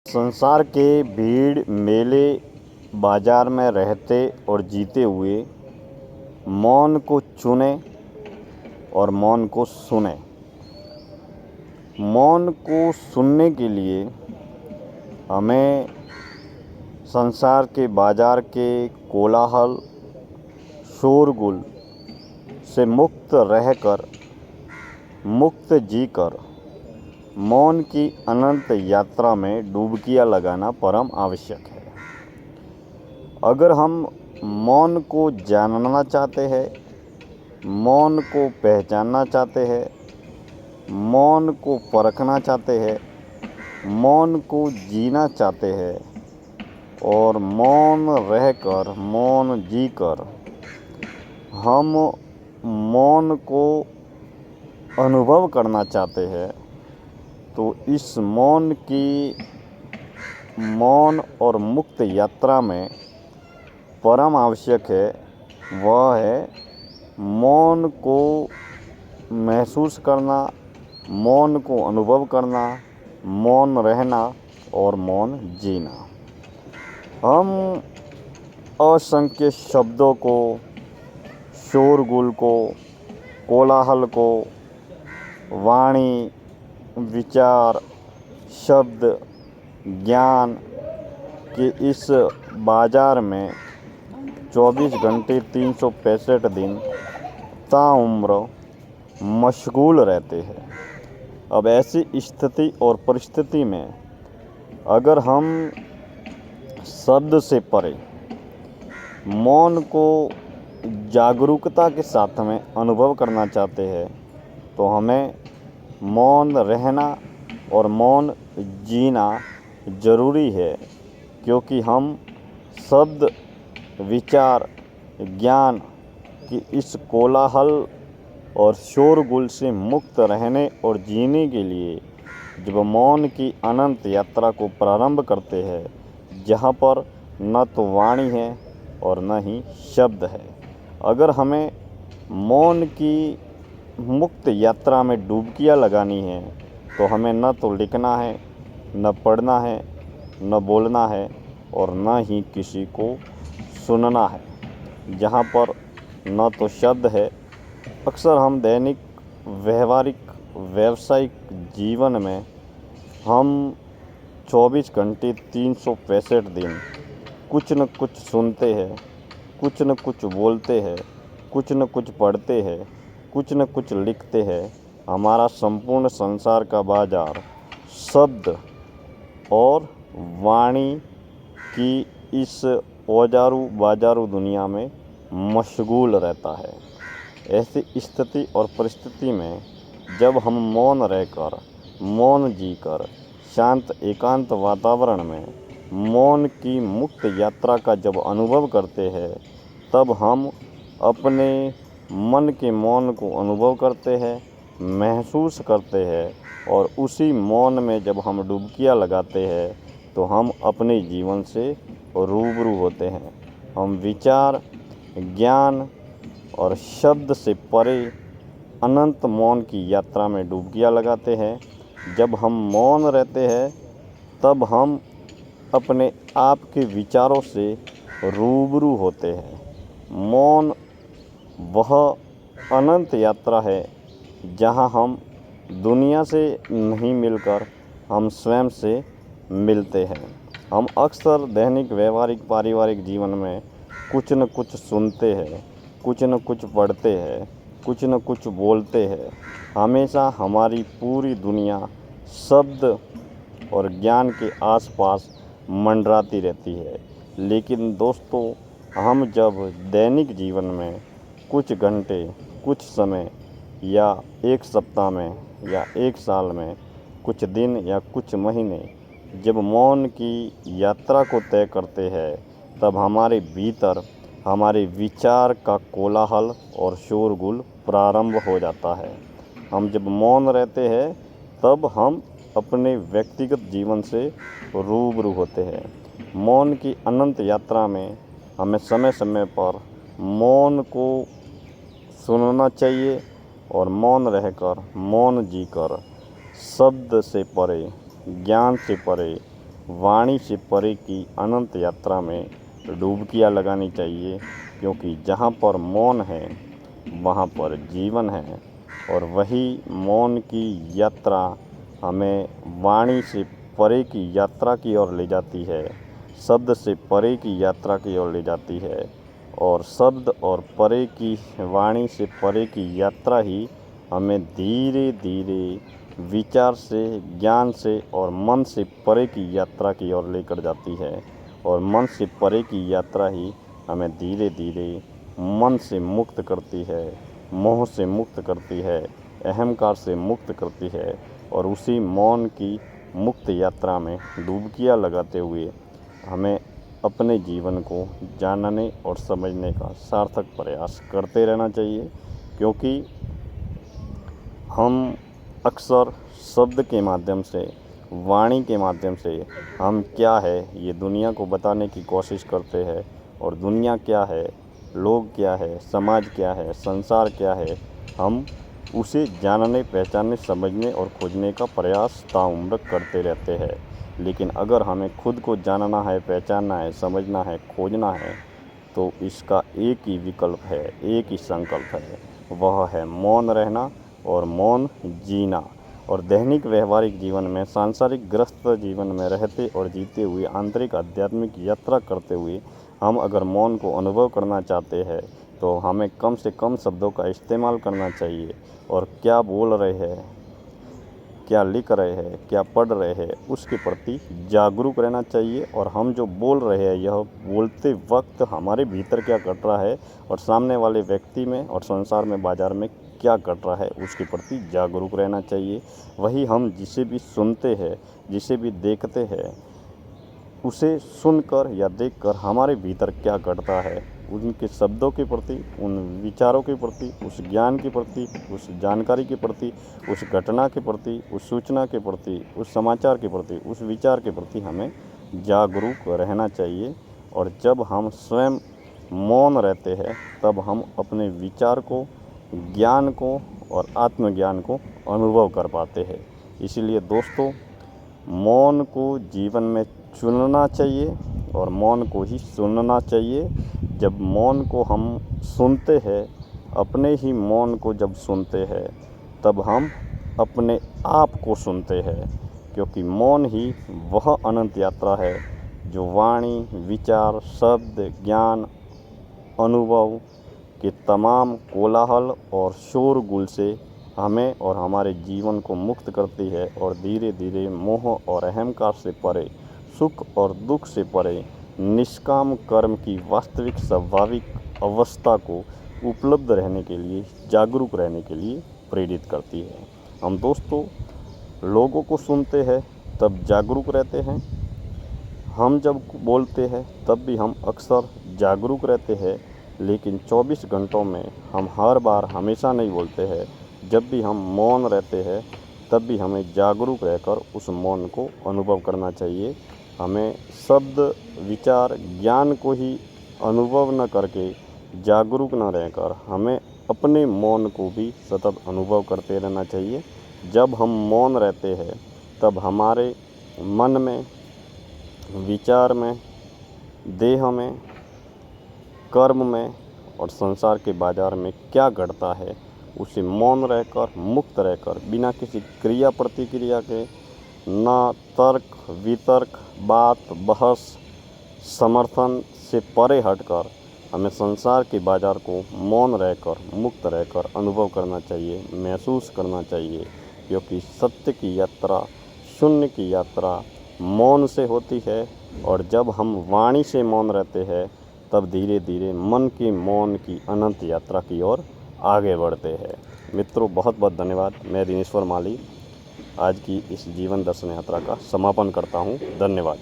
संसार के भीड़ मेले बाजार में रहते और जीते हुए मौन को चुनें और मौन को सुनें। मौन को सुनने के लिए हमें संसार के बाजार के कोलाहल शोरगुल से मुक्त रहकर मुक्त जीकर मौन की अनंत यात्रा में डुबकियां लगाना परम आवश्यक है। अगर हम मौन को जानना चाहते हैं, मौन को पहचानना चाहते हैं, मौन को परखना चाहते हैं, मौन को जीना चाहते हैं और मौन रहकर मौन जीकर हम मौन को अनुभव करना चाहते हैं, तो इस मौन और मुक्त यात्रा में परम आवश्यक है वह है मौन को महसूस करना, मौन को अनुभव करना, मौन रहना और मौन जीना। हम असंख्य शब्दों को, शोरगुल को, कोलाहल को, वाणी, विचार, शब्द, ज्ञान के इस बाजार में 24 घंटे 365 दिन ताउम्र मशगूल रहते हैं। अब ऐसी स्थिति और परिस्थिति में अगर हम शब्द से परे मौन को जागरूकता के साथ में अनुभव करना चाहते हैं, तो हमें मौन रहना और मौन जीना ज़रूरी है, क्योंकि हम शब्द, विचार, ज्ञान की इस कोलाहल और शोरगुल से मुक्त रहने और जीने के लिए जब मौन की अनंत यात्रा को प्रारंभ करते हैं, जहाँ पर न तो वाणी है और न ही शब्द है। अगर हमें मौन की मुक्त यात्रा में डुबकियां लगानी है, तो हमें न तो लिखना है, न पढ़ना है, न बोलना है और न ही किसी को सुनना है, जहाँ पर न तो शब्द है। अक्सर हम दैनिक व्यवहारिक व्यावसायिक जीवन में हम 24 घंटे 365 दिन कुछ न कुछ सुनते हैं, कुछ न कुछ बोलते हैं, कुछ न कुछ पढ़ते हैं, कुछ न कुछ लिखते हैं। हमारा संपूर्ण संसार का बाजार शब्द और वाणी की इस औजारू बाजारू दुनिया में मशगूल रहता है। ऐसी स्थिति और परिस्थिति में जब हम मौन रहकर, मौन जीकर, शांत एकांत वातावरण में मौन की मुक्त यात्रा का जब अनुभव करते हैं, तब हम अपने मन के मौन को अनुभव करते हैं, महसूस करते हैं और उसी मौन में जब हम डुबकियां लगाते हैं, तो हम अपने जीवन से रूबरू होते हैं। हम विचार, ज्ञान और शब्द से परे अनंत मौन की यात्रा में डुबकियां लगाते हैं। जब हम मौन रहते हैं, तब हम अपने आप के विचारों से रूबरू होते हैं। मौन वह अनंत यात्रा है जहाँ हम दुनिया से नहीं मिलकर हम स्वयं से मिलते हैं। हम अक्सर दैनिक व्यवहारिक पारिवारिक जीवन में कुछ न कुछ सुनते हैं, कुछ न कुछ पढ़ते हैं, कुछ न कुछ बोलते हैं। हमेशा हमारी पूरी दुनिया शब्द और ज्ञान के आसपास मंडराती रहती है। लेकिन दोस्तों, हम जब दैनिक जीवन में कुछ घंटे, कुछ समय या एक सप्ताह में या एक साल में, कुछ दिन या कुछ महीने जब मौन की यात्रा को तय करते हैं, तब हमारे भीतर हमारे विचार का कोलाहल और शोरगुल प्रारंभ हो जाता है। हम जब मौन रहते हैं, तब हम अपने व्यक्तिगत जीवन से रूबरू होते हैं। मौन की अनंत यात्रा में हमें समय समय पर मौन को सुनना चाहिए और मौन रहकर, मौन जीकर, शब्द से परे, ज्ञान से परे वाणी से परे की अनंत यात्रा में डुबकियाँ लगानी चाहिए, क्योंकि जहाँ पर मौन है वहाँ पर जीवन है। और वही मौन की यात्रा हमें वाणी से परे की यात्रा की ओर ले जाती है, शब्द से परे की यात्रा की ओर ले जाती है। और शब्द और परे की वाणी से परे की यात्रा ही हमें धीरे धीरे विचार से, ज्ञान से और मन से परे की यात्रा की ओर लेकर जाती है। और मन से परे की यात्रा ही हमें धीरे धीरे मन से मुक्त करती है, मोह से मुक्त करती है, अहंकार से मुक्त करती है। और उसी मौन की मुक्त यात्रा में डुबकियाँ लगाते हुए हमें अपने जीवन को जानने और समझने का सार्थक प्रयास करते रहना चाहिए, क्योंकि हम अक्सर शब्द के माध्यम से, वाणी के माध्यम से हम क्या है ये दुनिया को बताने की कोशिश करते हैं। और दुनिया क्या है, लोग क्या है, समाज क्या है, संसार क्या है, हम उसे जानने, पहचानने, समझने और खोजने का प्रयास ताउम्र करते रहते हैं। लेकिन अगर हमें खुद को जानना है, पहचानना है, समझना है, खोजना है, तो इसका एक ही विकल्प है, एक ही संकल्प है, वह है मौन रहना और मौन जीना। और दैनिक व्यवहारिक जीवन में, सांसारिक ग्रस्त जीवन में रहते और जीते हुए, आंतरिक आध्यात्मिक यात्रा करते हुए हम अगर मौन को अनुभव करना चाहते हैं तो हमें कम से कम शब्दों का इस्तेमाल करना चाहिए। और क्या बोल रहे हैं, क्या लिख रहे हैं, क्या पढ़ रहे हैं, उसके प्रति जागरूक रहना चाहिए। और हम जो बोल रहे हैं, यह बोलते वक्त हमारे भीतर क्या घट रहा है और सामने वाले व्यक्ति में और संसार में, बाज़ार में क्या घट रहा है, उसके प्रति जागरूक रहना चाहिए। वही हम जिसे भी सुनते हैं, जिसे भी देखते हैं, उसे सुनकर या देखकर हमारे भीतर क्या घटता है, उनके शब्दों के प्रति, उन विचारों के प्रति, उस ज्ञान के प्रति, उस जानकारी के प्रति, उस घटना के प्रति, उस सूचना के प्रति, उस समाचार के प्रति, उस विचार के प्रति हमें जागरूक रहना चाहिए। और जब हम स्वयं मौन रहते हैं तब हम अपने विचार को, ज्ञान को और आत्मज्ञान को अनुभव कर पाते हैं। इसलिए दोस्तों, मौन को जीवन में चुनना चाहिए और मौन को ही सुनना चाहिए। जब मौन को हम सुनते हैं, अपने ही मौन को जब सुनते हैं, तब हम अपने आप को सुनते हैं, क्योंकि मौन ही वह अनंत यात्रा है जो वाणी, विचार, शब्द, ज्ञान, अनुभव के तमाम कोलाहल और शोरगुल से हमें और हमारे जीवन को मुक्त करती है। और धीरे धीरे मोह और अहंकार से परे, सुख और दुख से परे, निष्काम कर्म की वास्तविक स्वाभाविक अवस्था को उपलब्ध रहने के लिए, जागरूक रहने के लिए प्रेरित करती है। हम दोस्तों लोगों को सुनते हैं तब जागरूक रहते हैं, हम जब बोलते हैं तब भी हम अक्सर जागरूक रहते हैं। लेकिन 24 घंटों में हम हर बार हमेशा नहीं बोलते हैं। जब भी हम मौन रहते हैं तब भी हमें जागरूक रहकर उस मौन को अनुभव करना चाहिए। हमें शब्द, विचार, ज्ञान को ही अनुभव न करके, जागरूक न रहकर, हमें अपने मौन को भी सतत अनुभव करते रहना चाहिए। जब हम मौन रहते हैं तब हमारे मन में, विचार में, देह में, कर्म में और संसार के बाज़ार में क्या घटता है, उसे मौन रहकर, मुक्त रहकर, बिना किसी क्रिया प्रतिक्रिया के, ना तर्क वितर्क, बात बहस, समर्थन से परे हटकर हमें संसार के बाज़ार को मौन रहकर, मुक्त रहकर अनुभव करना चाहिए, महसूस करना चाहिए। क्योंकि सत्य की यात्रा, शून्य की यात्रा मौन से होती है। और जब हम वाणी से मौन रहते हैं तब धीरे धीरे मन के मौन की अनंत यात्रा की ओर आगे बढ़ते हैं। मित्रों, बहुत बहुत धन्यवाद। मैं दिनेश्वर माली आज की इस जीवन दर्शन यात्रा का समापन करता हूँ। धन्यवाद।